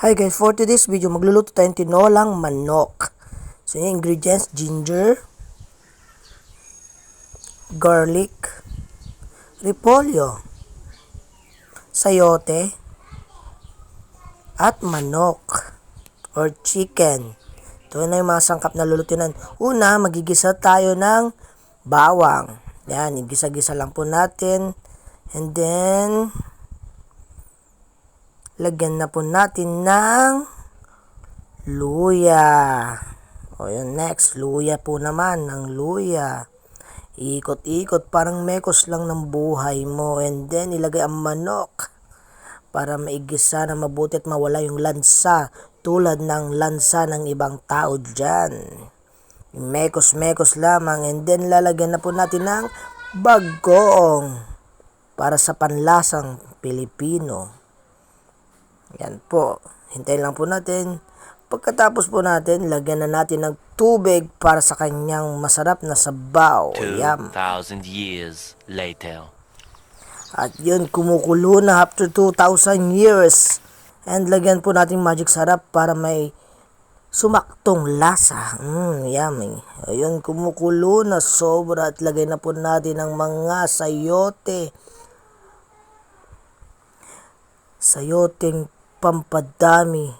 Hi guys, for today's video, magluluto tayong tinolang manok. So yung ingredients, ginger, garlic, repolyo, sayote, at manok or chicken. Ito na yung mga sangkap na lulutunan. Una, magigisa tayo ng bawang. Yan, igisa-gisa lang po natin. And then, lagyan na po natin ng luya. O yun, next, luya po naman, ng luya. Ikot-ikot, parang mekos lang ng buhay mo. And then, ilagay ang manok para maigisa na mabuti at mawala yung lansa, tulad ng lansa ng ibang tao dyan. Mekos-mekos lamang. And then, lalagyan na po natin ng bagoong para sa panlasang Pilipino. Yan po. Hintayin lang po natin. Pagkatapos po natin, lagyan na natin ng tubig para sa kanyang masarap na sabaw. 2,000 years later. At yun, kumukulo na after 2,000 years. And lagyan po natin magic sarap para may sumaktong lasa. Yummy. Ayun, kumukulo na sobra at lagay na po natin ang mga sayote. Sayoteng pampadami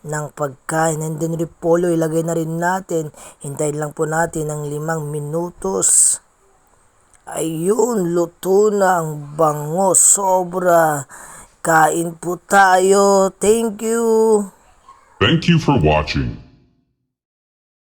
ng pagkain. And then repolyo, ilagay na rin natin. Hintayin lang po natin ng 5 minutos. Ayun, luto na ang bango. Sobra. Kain po tayo. Thank you. Thank you for watching.